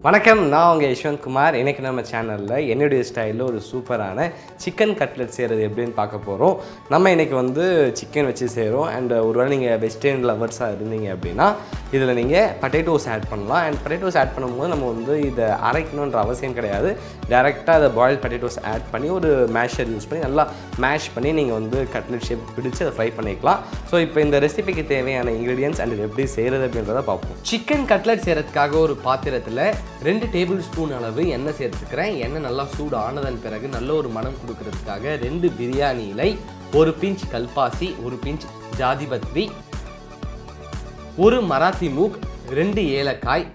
வணக்கம், நான் உங்கள் யஷ்வந்த் குமார். இன்றைக்கி நம்ம சேனலில் என்னுடைய ஸ்டைலில் ஒரு சூப்பரான சிக்கன் கட்லெட் செய்கிறது எப்படின்னு பார்க்க போகிறோம். நம்ம இன்றைக்கி சிக்கன் வச்சு செய்கிறோம். அண்ட் ஒருவேளை நீங்கள் வெஜிடேரியன் லவர்ஸாக இருந்தீங்க அப்படின்னா இதில் நீங்கள் பொட்டேட்டோஸ் ஆட் பண்ணலாம். அண்ட் பொட்டேட்டோஸ் ஆட் பண்ணும்போது நம்ம இதை அரைக்கணுன்ற அவசியம் கிடையாது. டேரெக்டாக அதை பாயில் பொட்டேட்டோஸ் ஆட் பண்ணி ஒரு மேஷர் யூஸ் பண்ணி நல்லா மேஷ் பண்ணி நீங்கள் கட்லெட் ஷேப் பிடிச்சி அதை ஃப்ரை பண்ணிக்கலாம். ஸோ இப்போ இந்த ரெசிபிக்கு தேவையான இன்க்ரீடியன்ஸ் அண்ட் இது எப்படி செய்கிறது அப்படின்றத பார்ப்போம். சிக்கன் கட்லெட் செய்கிறதுக்காக ஒரு பாத்திரத்தில் 2 டேபிள் ஸ்பூன் அளவு எண்ணெய் சேர்த்துக்கிறேன். எண்ணெய் நல்லா சூடு ஆனதன் பிறகு நல்ல ஒரு மனம் கொடுக்கறதுக்காக 2 பிரியாணி இலை, 1 பிஞ்ச் கல்பாசி, 1 பிஞ்ச் ஜாதிபத்ரி, 1 மராத்தி மூக், 2 ஏலக்காய்,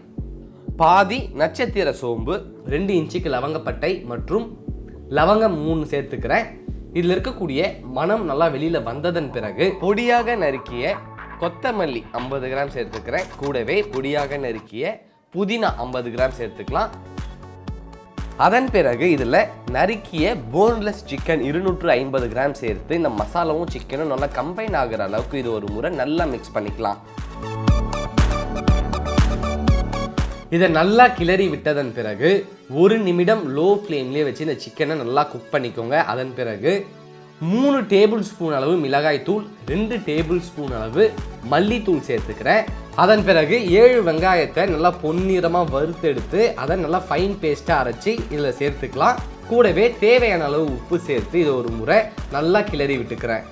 பாதி நட்சத்திர சோம்பு, 2 இன்ச்சுக்கு லவங்கப்பட்டை மற்றும் லவங்கம் 3 சேர்த்துக்கிறேன். இதில் இருக்கக்கூடிய மனம் நல்லா வெளியில் வந்ததன் பிறகு பொடியாக நறுக்கிய கொத்தமல்லி 50 கிராம் சேர்த்துக்கிறேன். கூடவே பொடியாக நறுக்கிய புதினா 50 கிராம் சேர்த்துக்கலாம். அதன் பிறகு இதில் நறுக்கிய போன்லெஸ் சிக்கன் 250 கிராம் சேர்த்து இந்த மசாலாவும் சிக்கனும் நல்லா கம்பைன் ஆகிற அளவுக்கு இது ஒரு முறை நல்லா மிக்ஸ் பண்ணிக்கலாம். இதை நல்லா கிளறி விட்டதன் பிறகு 1 நிமிடம் லோ ஃப்ளேம்லேயே வச்சு இந்த சிக்கனை நல்லா குக் பண்ணிக்கோங்க. அதன் பிறகு 3 டேபிள் ஸ்பூன் அளவு மிளகாய் தூள், 2 டேபிள் ஸ்பூன் அளவு மல்லித்தூள் சேர்த்துக்கிறேன். அதன் பிறகு 7 வெங்காயத்தை நல்லா பொன்னிறமாக வறுத்தெடுத்து அதை நல்லா ஃபைன் பேஸ்ட்டாக அரைச்சி இதில் சேர்த்துக்கலாம். கூடவே தேவையான அளவு உப்பு சேர்த்து இதை ஒரு முறை நல்லா கிளறி விட்டுக்கிறேன்.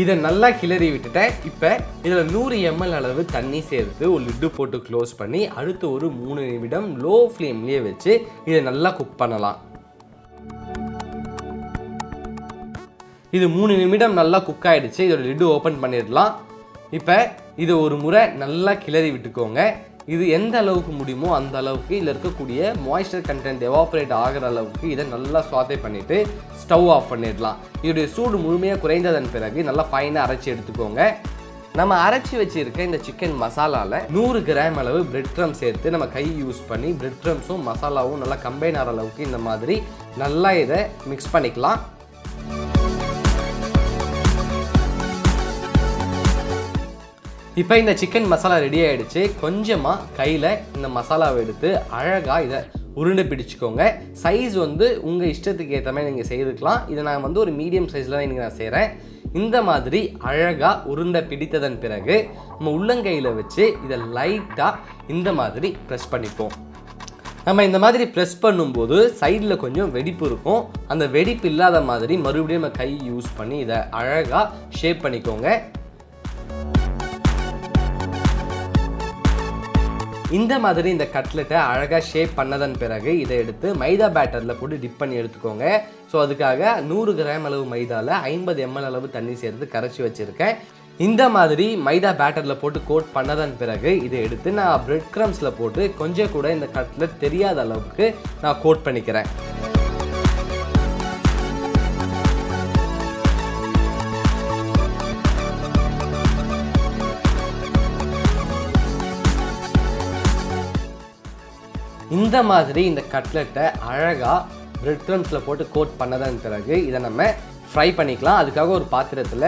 இதை நல்லா கிளறி விட்டுட்டேன். இப்போ இதில் 100 ml அளவு தண்ணி சேர்த்து ஒரு லிட்டு போட்டு க்ளோஸ் பண்ணி அடுத்து ஒரு 3 நிமிடம் லோ ஃப்ளேம்லேயே வச்சு இதை நல்லா குக் பண்ணலாம். இது 3 நிமிடம் நல்லா குக் ஆகிடுச்சு. இதோட லிட்டு ஓப்பன் பண்ணிடலாம். இப்போ இதை ஒரு முறை நல்லா கிளறி விட்டுக்கோங்க. இது எந்த அளவுக்கு முடியுமோ அந்த அளவுக்கு இதில் இருக்கக்கூடிய மாய்ஸ்சர் கண்டென்ட் எவாப்ரேட் ஆகிற அளவுக்கு இதை நல்லா சாத்தே பண்ணிவிட்டு ஸ்டவ் ஆஃப் பண்ணிடலாம். இதோடைய சூடு முழுமையாக குறைந்ததன் பிறகு நல்லா ஃபைனாக அரைச்சி எடுத்துக்கோங்க. நம்ம அரைச்சி வச்சுருக்க இந்த சிக்கன் மசாலாவில் 100 கிராம் அளவு பிரெட் க்ரம்ஸ் சேர்த்து நம்ம கை யூஸ் பண்ணி பிரெட் க்ரம்ஸும் மசாலாவும் நல்லா கம்பைன் ஆகிற அளவுக்கு இந்த மாதிரி நல்லா இதை மிக்ஸ் பண்ணிக்கலாம். இப்போ இந்த சிக்கன் மசாலா ரெடி ஆகிடுச்சு. கொஞ்சமாக கையில் இந்த மசாலாவை எடுத்து அழகாக இதை உருண்டை பிடிச்சிக்கோங்க. சைஸ் உங்கள் இஷ்டத்துக்கு ஏற்ற மாதிரி நீங்கள் செய்துக்கலாம். இதை நான் ஒரு மீடியம் சைஸில் தான் இன்றைக்கி நான் செய்கிறேன். இந்த மாதிரி அழகாக உருண்டை பிடித்ததன் பிறகு நம்ம உள்ளங்கையில் வச்சு இதை லைட்டாக இந்த மாதிரி ப்ரெஸ் பண்ணிப்போம். நம்ம இந்த மாதிரி ப்ரெஸ் பண்ணும்போது சைடில் கொஞ்சம் வெடிப்பு இருக்கும். அந்த வெடிப்பு இல்லாத மாதிரி மறுபடியும் நம்ம கை யூஸ் பண்ணி இதை அழகாக ஷேப் பண்ணிக்கோங்க. இந்த மாதிரி இந்த கட்லெட்டை அழகாக ஷேப் பண்ணதன் பிறகு இதை எடுத்து மைதா பேட்டரில் போட்டு டிப் பண்ணி எடுத்துக்கோங்க. ஸோ அதுக்காக 100 கிராம் அளவு மைதாவில் 50 ml அளவு தண்ணி சேர்த்து கரைச்சி வச்சுருக்கேன். இந்த மாதிரி மைதா பேட்டரில் போட்டு கோட் பண்ணதன் பிறகு இதை எடுத்து நான் பிரெட் க்ரம்ஸில் போட்டு கொஞ்சம் கூட இந்த கட்லெட் தெரியாத அளவுக்கு நான் கோட் பண்ணிக்கிறேன். இந்த மாதிரி இந்த கட்லெட்டை அழகாக பிரெட் க்ரம்ஸில் போட்டு கோட் பண்ணதன் பிறகு இதை நம்ம ஃப்ரை பண்ணிக்கலாம். அதுக்காக ஒரு பாத்திரத்தில்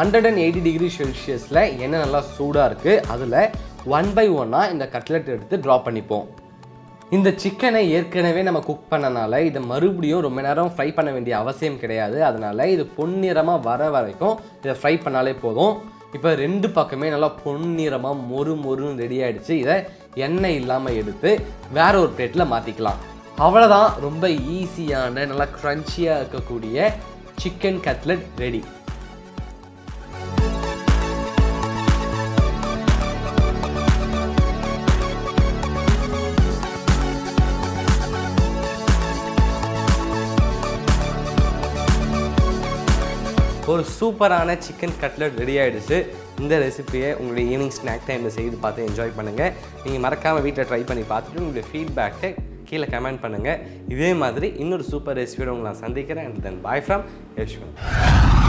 180 டிகிரி செல்சியஸில் எண்ணெய் நல்லா சூடாக இருக்குது. அதில் 1 by 1 இந்த கட்லெட் எடுத்து ட்ரா பண்ணிப்போம். இந்த சிக்கனை ஏற்கனவே நம்ம குக் பண்ணனால இதை மறுபடியும் ரொம்ப நேரம் ஃப்ரை பண்ண வேண்டிய அவசியம் கிடையாது. அதனால் இது பொன்னிறமாக வர வரைக்கும் இதை ஃப்ரை பண்ணாலே போதும். இப்போ 2 பக்கமே நல்லா பொன்னிறமாக மொறுன்னு ரெடி ஆகிடுச்சு. இதை எண்ணெய் இல்லாமல் எடுத்து வேற ஒரு பிளேட்டில் மாற்றிக்கலாம். அவ்வளோதான், ரொம்ப ஈஸியான நல்லா க்ரன்ச்சியாக இருக்கக்கூடிய சிக்கன் கட்லெட் ரெடி. ஒரு சூப்பரான சிக்கன் கட்லெட் ரெடி ஆகிடுச்சு. இந்த ரெசிபியை உங்களுடைய ஈவினிங் ஸ்நாக் டைமில் செய்து பார்த்து என்ஜாய் பண்ணுங்கள். நீங்கள் மறக்காமல் வீட்டில் ட்ரை பண்ணி பார்த்துட்டு உங்களுடைய ஃபீட்பேக்கை கீழே கமெண்ட் பண்ணுங்கள். இதே மாதிரி இன்னொரு சூப்பர் ரெசிபியோட உங்களை நான் சந்திக்கிறேன். And then bye from Yashwant.